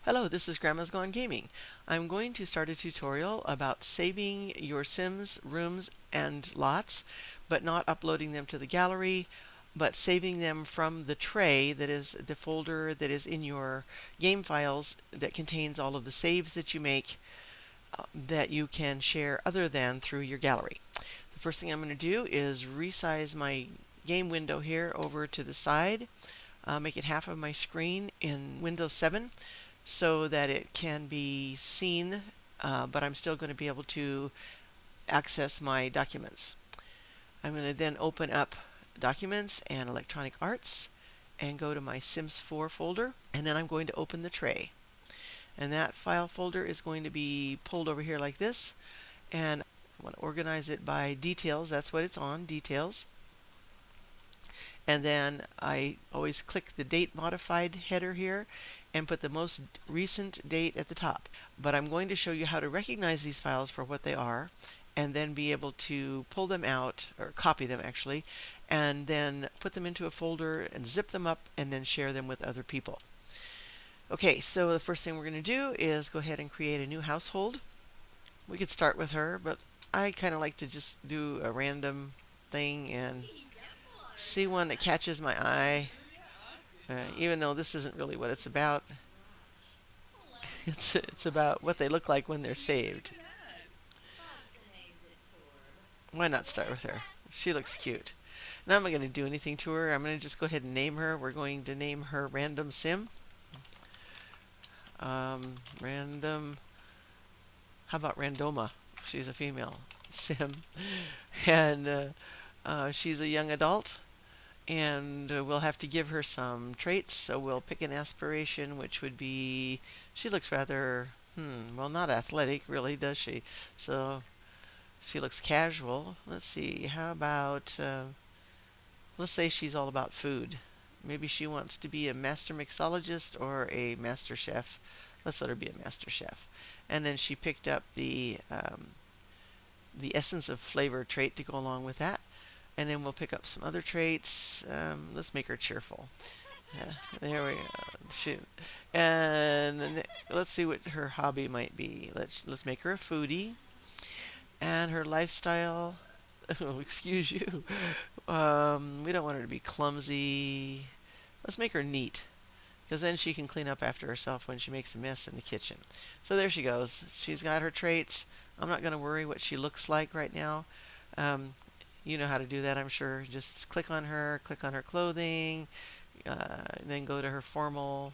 Hello, this is Grandma's Gone Gaming. I'm going to start a tutorial about saving your Sims rooms and lots, but not uploading them to the gallery, but saving them from the tray that is the folder that is in your game files that contains all of the saves that you make that you can share other than through your gallery. The first thing I'm going to do is resize my game window here over to the side, make it half of my screen in Windows 7 so that it can be seen, but I'm still going to be able to access my documents. I'm going to then open up Documents and Electronic Arts and go to my Sims 4 folder, and then I'm going to open the tray. And that file folder is going to be pulled over here like this, and I want to organize it by details. That's what it's on, details. And then I always click the date modified header here and put the most recent date at the top. But I'm going to show you how to recognize these files for what they are and then be able to pull them out, or copy them actually, and then put them into a folder and zip them up and then share them with other people. Okay, so the first thing we're going to do is go ahead and create a new household. We could start with her, but I kind of like to just do a random thing and see one that catches my eye, even though this isn't really what it's about. It's about what they look like when they're saved. Why not start with her? She looks cute. Now I'm not going to do anything to her. I'm going to just go ahead and name her. We're going to name her Random Sim. Random. How about Randoma? She's a female Sim. And she's a young adult. And we'll have to give her some traits, so we'll pick an aspiration, which would be, she looks rather, well, not athletic, really, does she? So she looks casual. Let's see, how about, let's say she's all about food. Maybe she wants to be a master mixologist or a master chef. Let's let her be a master chef. And then she picked up the essence of flavor trait to go along with that. And then we'll pick up some other traits. Let's make her cheerful. There we go. And let's see what her hobby might be. Let's make her a foodie. And her lifestyle. Oh, excuse you. We don't want her to be clumsy. Let's make her neat, because then she can clean up after herself when she makes a mess in the kitchen. So there she goes. She's got her traits. I'm not going to worry what she looks like right now. You know how to do that, I'm sure. Just click on her clothing, then go to her formal.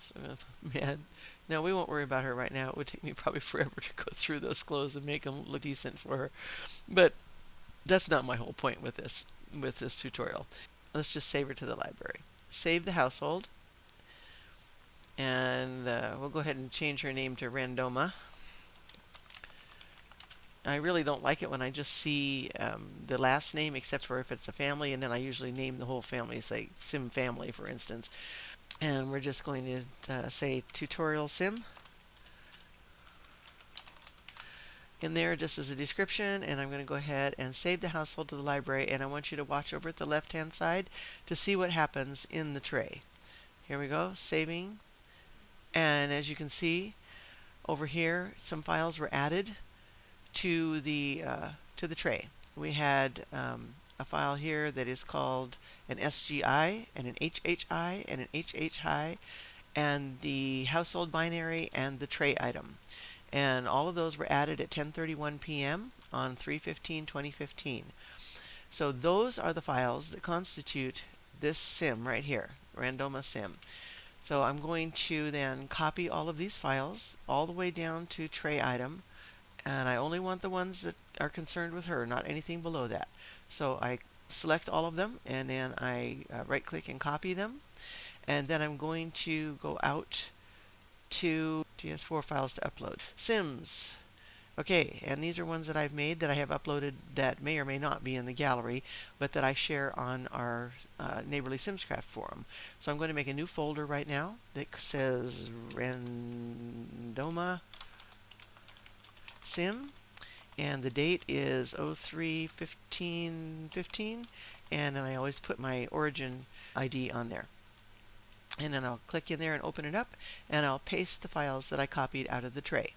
Man, no, we won't worry about her right now. It would take me probably forever to go through those clothes and make them look decent for her. But that's not my whole point with this tutorial. Let's just save her to the library. Save the household, and we'll go ahead and change her name to Randoma. I really don't like it when I just see the last name, except for if it's a family, and then I usually name the whole family, say Sim Family, for instance. And we're just going to say Tutorial Sim in there just as a description, and I'm going to go ahead and save the household to the library, and I want you to watch over at the left hand side to see what happens in the tray. Here we go, saving, and as you can see over here, some files were added to the tray. We had a file here that is called an SGI and an HHI and an HHI, and the household binary and the tray item. And all of those were added at 10:31 p.m. on 3/15/2015. So those are the files that constitute this sim right here, Randoma Sim. So I'm going to then copy all of these files all the way down to tray item, and I only want the ones that are concerned with her, not anything below that. So I select all of them, and then I right click and copy them, and then I'm going to go out to TS4 files to upload. Sims. Okay, and these are ones that I've made that I have uploaded that may or may not be in the gallery, but that I share on our Neighborly Simscraft forum. So I'm going to make a new folder right now that says Randoma Sim, and the date is 03/15/15, and then I always put my origin ID on there. And then I'll click in there and open it up, and I'll paste the files that I copied out of the tray.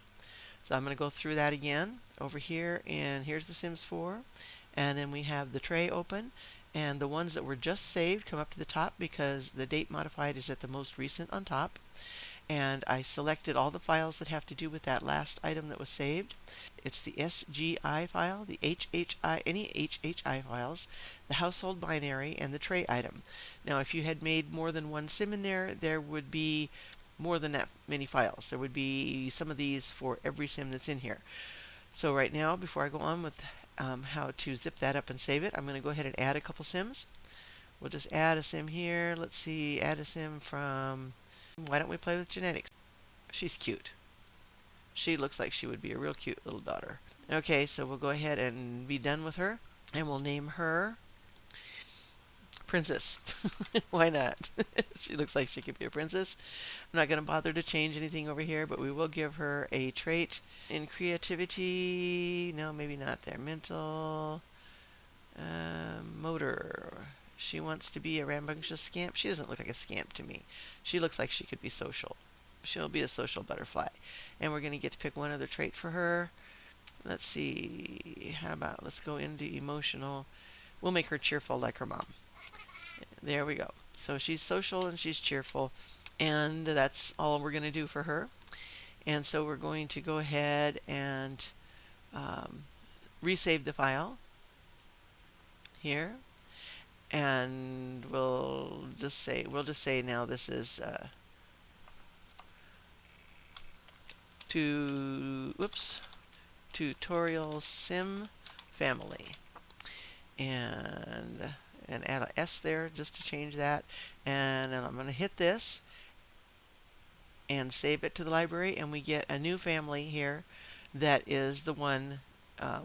So I'm going to go through that again over here, and here's the Sims 4, and then we have the tray open, and the ones that were just saved come up to the top because the date modified is at the most recent on top. And I selected all the files that have to do with that last item that was saved. It's the SGI file, the HHI, any HHI files, the household binary, and the tray item. Now, if you had made more than one sim in there, there would be more than that many files. There would be some of these for every sim that's in here. So right now, before I go on with how to zip that up and save it, I'm going to go ahead and add a couple sims. We'll just add a sim here. Let's see, add a sim from, why don't we play with genetics? She's cute. She looks like she would be a real cute little daughter. Okay, so we'll go ahead and be done with her, and we'll name her Princess. Why not? She looks like she could be a princess. I'm not going to bother to change anything over here, but we will give her a trait in creativity. No, maybe not there. Mental, motor. She wants to be a rambunctious scamp. She doesn't look like a scamp to me. She looks like she could be social. She'll be a social butterfly. And we're going to get to pick one other trait for her. Let's see. How about let's go into emotional. We'll make her cheerful like her mom. There we go. So she's social and she's cheerful. And that's all we're going to do for her. And so we're going to go ahead and resave the file here. And we'll just say now this is tutorial sim family, and add a S there just to change that, and then I'm going to hit this and save it to the library, and we get a new family here that is the one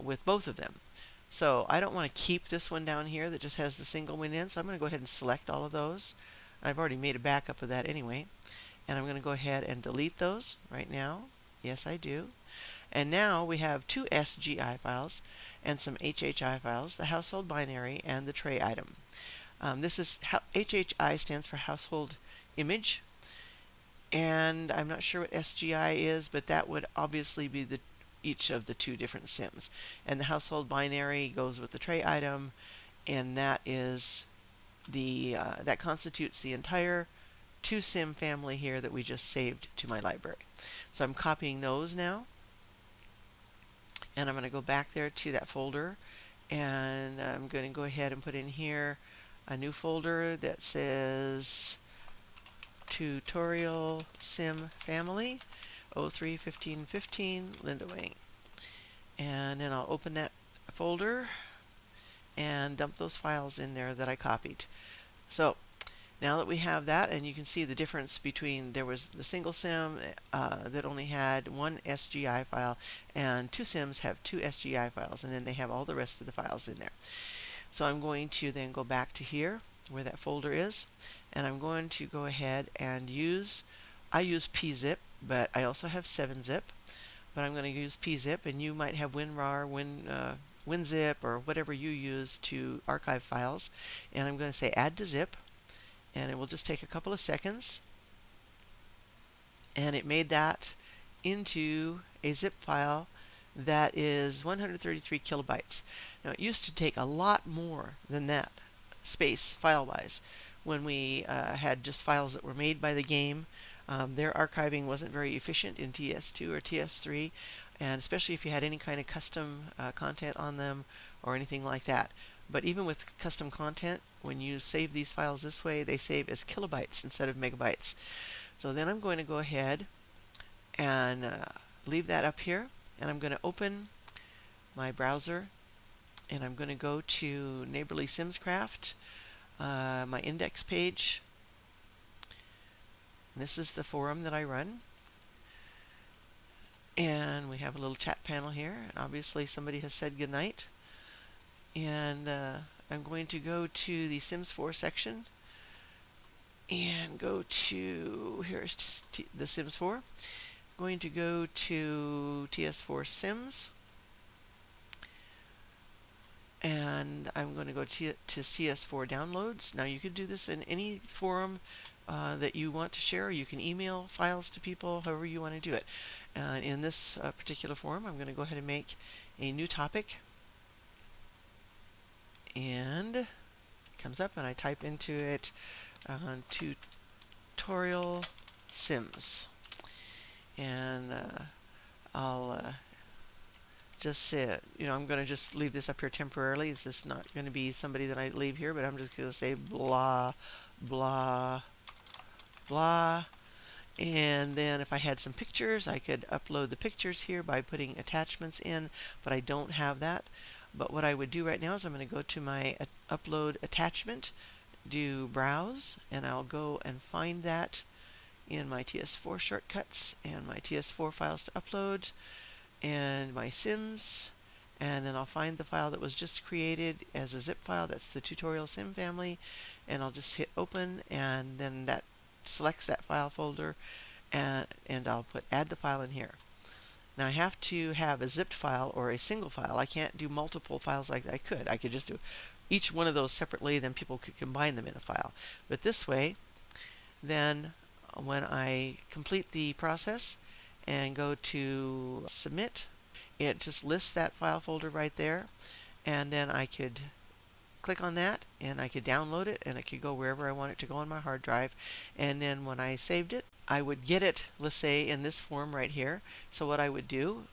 with both of them. So I don't want to keep this one down here that just has the single one in, so I'm going to go ahead and select all of those. I've already made a backup of that anyway, and I'm going to go ahead and delete those right now. Yes, I do. And now we have two SGI files and some HHI files, the household binary and the tray item. This is HHI stands for household image, and I'm not sure what SGI is, but that would obviously be each of the two different sims. And the household binary goes with the tray item, and that is that constitutes the entire 2-sim family here that we just saved to my library. So I'm copying those now, and I'm going to go back there to that folder, and I'm going to go ahead and put in here a new folder that says tutorial sim family 031515 Linda Wang. And then I'll open that folder and dump those files in there that I copied. So now that we have that, and you can see the difference between, there was the single sim that only had one SGI file, and 2 sims have 2 SGI files, and then they have all the rest of the files in there. So I'm going to then go back to here where that folder is, and I'm going to go ahead and I use pzip, but I also have 7-zip, but I'm going to use pzip, and you might have WinRAR, WinZip, or whatever you use to archive files. And I'm going to say add to zip, and it will just take a couple of seconds, and it made that into a zip file that is 133 kilobytes. Now, it used to take a lot more than that space file-wise when we had just files that were made by the game. Their archiving wasn't very efficient in TS2 or TS3, and especially if you had any kind of custom content on them or anything like that. But even with custom content, when you save these files this way, they save as kilobytes instead of megabytes. So then I'm going to go ahead and leave that up here, and I'm going to open my browser, and I'm going to go to Neighborly Simscraft, my index page. And this is the forum that I run. And we have a little chat panel here, and obviously somebody has said goodnight. And I'm going to go to the Sims 4 section and go to, here's the Sims 4. I'm going to go to TS4 Sims, and I'm going to go to TS4 downloads. Now you could do this in any forum that you want to share. You can email files to people, however you want to do it. In this particular form, I'm going to go ahead and make a new topic. And it comes up, and I type into it tutorial Sims. And I'll just say, I'm going to just leave this up here temporarily. This is not going to be somebody that I leave here, but I'm just going to say blah, blah, blah. And then if I had some pictures, I could upload the pictures here by putting attachments in, but I don't have that. But what I would do right now is I'm going to go to my upload attachment, do browse, and I'll go and find that in my TS4 shortcuts and my TS4 files to upload and my Sims, and then I'll find the file that was just created as a zip file. That's the tutorial sim family, and I'll just hit open, and then that selects that file folder, and I'll put add the file in here. Now I have to have a zipped file or a single file. I can't do multiple files like I could. I could just do each one of those separately, then people could combine them in a file. But this way, then when I complete the process and go to submit, it just lists that file folder right there, and then I could click on that and I could download it, and it could go wherever I want it to go on my hard drive. And then when I saved it, I would get it, let's say, in this form right here. So what I would do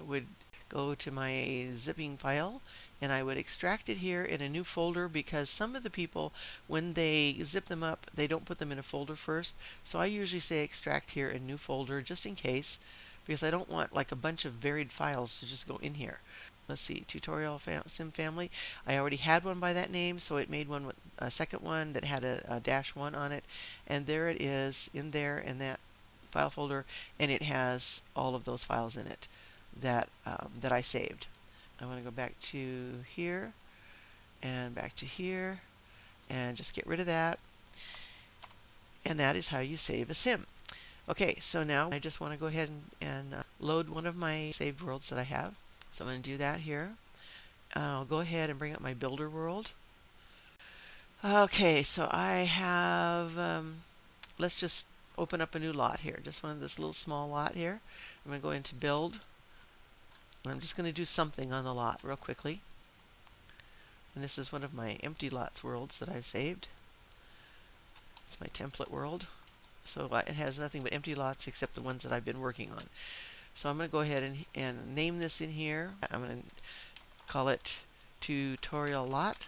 would go to my zipping file, and I would extract it here in a new folder, because some of the people, when they zip them up, they don't put them in a folder first. So I usually say extract here in new folder, just in case, because I don't want like a bunch of varied files to just go in here. Let's see, tutorial sim family. I already had one by that name, so it made one with a second one that had a -1 on it, and there it is in there in that file folder, and it has all of those files in it that that I saved. I want to go back to here and back to here and just get rid of that, and that is how you save a sim. Okay, so now I just want to go ahead and load one of my saved worlds that I have. So I'm going to do that here. I'll go ahead and bring up my builder world. Okay, so I have, let's just open up a new lot here. Just one of this little small lot here. I'm going to go into build. And I'm just going to do something on the lot real quickly. And this is one of my empty lots worlds that I've saved. It's my template world. So it has nothing but empty lots except the ones that I've been working on. So I'm going to go ahead and name this in here. I'm going to call it tutorial lot.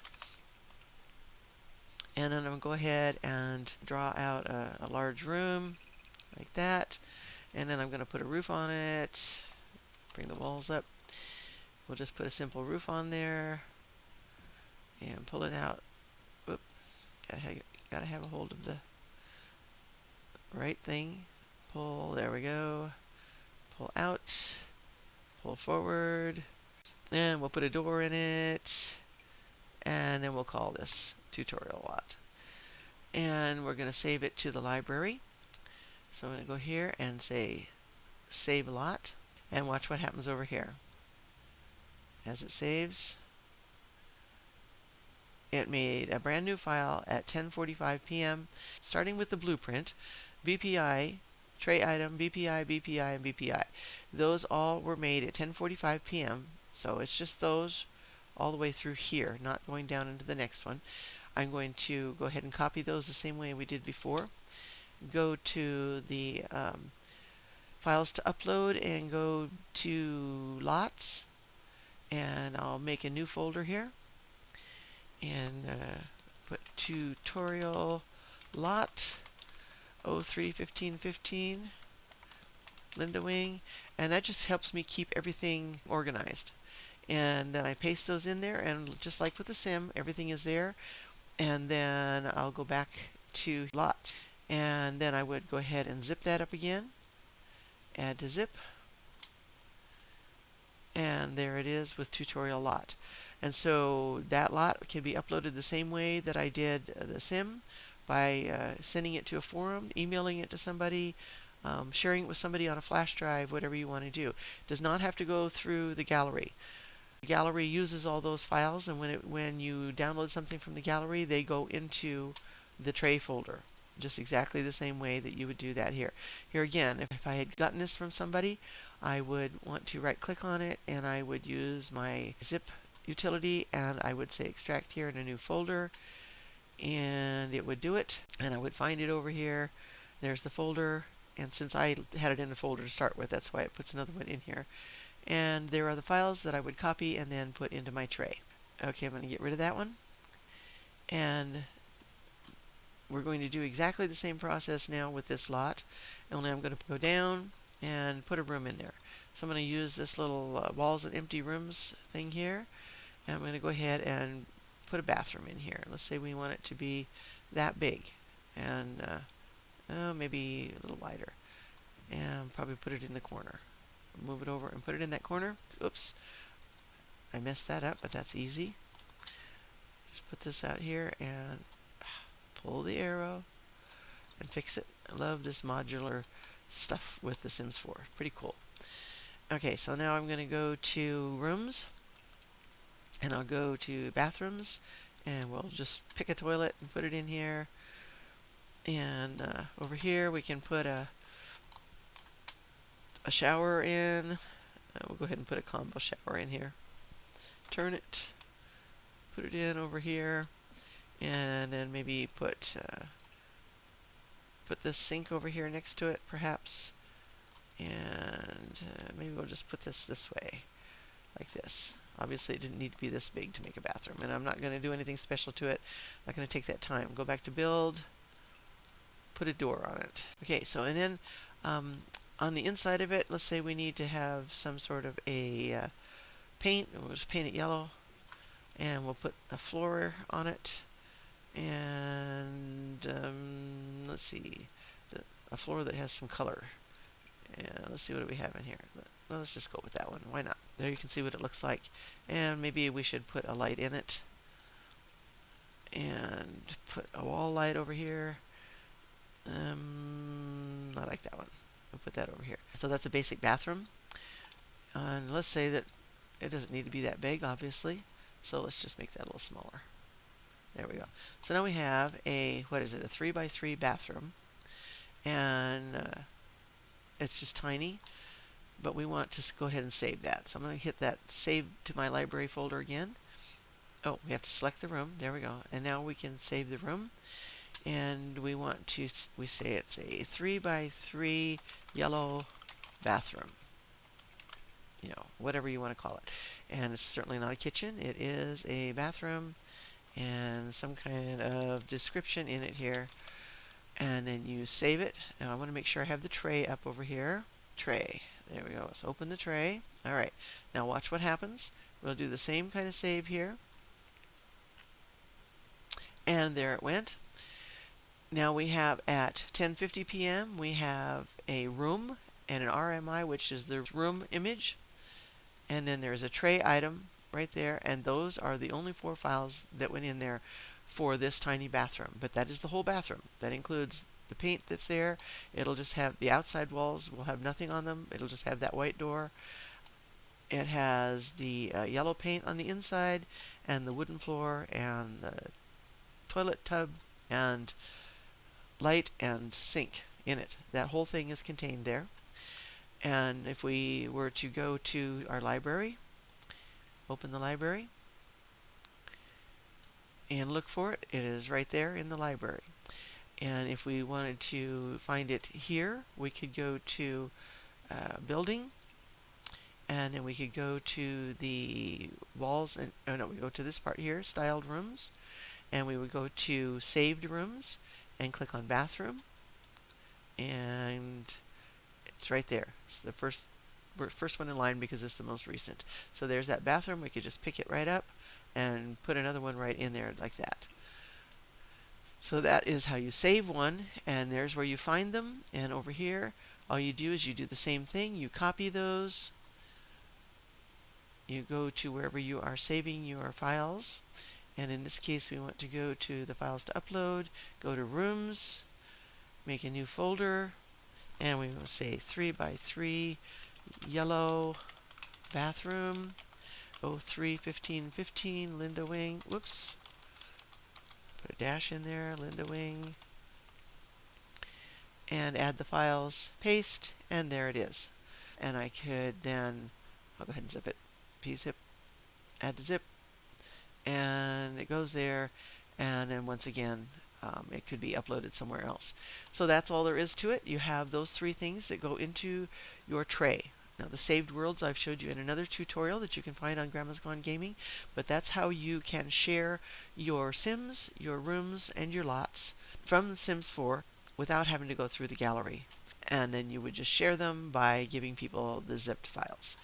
And then I'm going to go ahead and draw out a large room like that. And then I'm going to put a roof on it. Bring the walls up. We'll just put a simple roof on there and pull it out. Oop. Gotta have a hold of the right thing. Pull, there we go. Pull out, pull forward, and we'll put a door in it, and then we'll call this tutorial lot. And we're going to save it to the library. So I'm going to go here and say save lot, and watch what happens over here. As it saves, it made a brand new file at 10:45 p.m. starting with the blueprint, BPI, tray item, BPI, BPI, and BPI. Those all were made at 10:45 p.m. So it's just those all the way through here, not going down into the next one. I'm going to go ahead and copy those the same way we did before. Go to the files to upload and go to lots, and I'll make a new folder here and put tutorial lot 031515 Linda Wing, and that just helps me keep everything organized. And then I paste those in there, and just like with the sim, everything is there. And then I'll go back to lots, and then I would go ahead and zip that up again, add to zip, and there it is with tutorial lot. And so that lot can be uploaded the same way that I did the sim, by sending it to a forum, emailing it to somebody, sharing it with somebody on a flash drive, whatever you want to do. It does not have to go through the gallery. The gallery uses all those files, and when you download something from the gallery, they go into the tray folder. just exactly the same way that you would do that here. Here again, if I had gotten this from somebody, I would want to right click on it and I would use my zip utility and I would say extract here in a new folder and it would do it, and I would find it over here. There's the folder, and since I had it in a folder to start with, that's why it puts another one in here. And there are the files that I would copy and then put into my tray. Okay, I'm going to get rid of that one. And we're going to do exactly the same process now with this lot, only I'm going to go down and put a room in there. So I'm going to use this little walls and empty rooms thing here, and I'm going to go ahead and put a bathroom in here. Let's say we want it to be that big, and maybe a little wider, and probably put it in the corner. Move it over and put it in that corner. Oops, I messed that up, but that's easy. Just put this out here and pull the arrow and fix it. I love this modular stuff with The Sims 4. Pretty cool. Okay, so now I'm going to go to rooms, and I'll go to bathrooms, and we'll just pick a toilet and put it in here. And over here we can put a shower in. We'll go ahead and put a combo shower in here. Turn it, put it in over here, and then maybe put this sink over here next to it, perhaps. And maybe we'll just put this way, like this. Obviously, it didn't need to be this big to make a bathroom, and I'm not going to do anything special to it. I'm not going to take that time. Go back to build, put a door on it. Okay, so and then on the inside of it, let's say we need to have some sort of a paint. We'll just paint it yellow, and we'll put a floor on it, and let's see, a floor that has some color. And let's see, what do we have in here? Well, let's just go with that one. Why not? There you can see what it looks like. And maybe we should put a light in it. And put a wall light over here. I like that one. We'll put that over here. So that's a basic bathroom. And let's say that it doesn't need to be that big, obviously. So let's just make that a little smaller. There we go. So now we have a, what is it, a 3x3 bathroom. And it's just tiny, but we want to go ahead and save that. So I'm going to hit that save to my library folder again. Oh, we have to select the room. There we go. And now we can save the room. And we want to, we say it's a 3x3 yellow bathroom. You know, whatever you want to call it. And it's certainly not a kitchen. It is a bathroom and some kind of description in it here. And then you save it. Now I want to make sure I have the tray up over here. Tray. There we go. Let's open the tray. Alright. Now watch what happens. We'll do the same kind of save here. And there it went. Now we have at 10:50 p.m. we have a room and an RMI, which is the room image. And then there's a tray item right there. And those are the only 4 files that went in there for this tiny bathroom. But that is the whole bathroom. That includes the paint that's there. It'll just have the outside walls will have nothing on them. It'll just have that white door. It has the yellow paint on the inside and the wooden floor and the toilet tub and light and sink in it. That whole thing is contained there. And if we were to go to our library, open the library, and look for it, it is right there in the library. And if we wanted to find it here, we could go to building, and then we could go to the walls, and oh no, we go to this part here, styled rooms, and we would go to saved rooms and click on bathroom, and it's right there. It's the first one in line because it's the most recent. So there's that bathroom. We could just pick it right up and put another one right in there like that. So that is how you save one, and there's where you find them. And over here, all you do is you do the same thing. You copy those. You go to wherever you are saving your files. And in this case, we want to go to the files to upload, go to rooms, make a new folder, and we will say 3x3 yellow bathroom 031515 Linda Wing. Whoops. Put a dash in there, Linda Wing. and add the files, paste, and there it is. And I could then, I'll go ahead and zip it, pzip, add to zip, and it goes there, and then once again it could be uploaded somewhere else. So that's all there is to it. You have those three things that go into your tray. Now the saved worlds I've showed you in another tutorial that you can find on Grandma's Gone Gaming, but that's how you can share your Sims, your rooms, and your lots from The Sims 4 without having to go through the gallery. And then you would just share them by giving people the zipped files.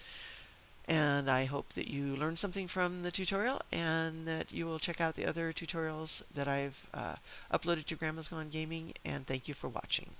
And I hope that you learned something from the tutorial and that you will check out the other tutorials that I've uploaded to Grandma's Gone Gaming. And thank you for watching.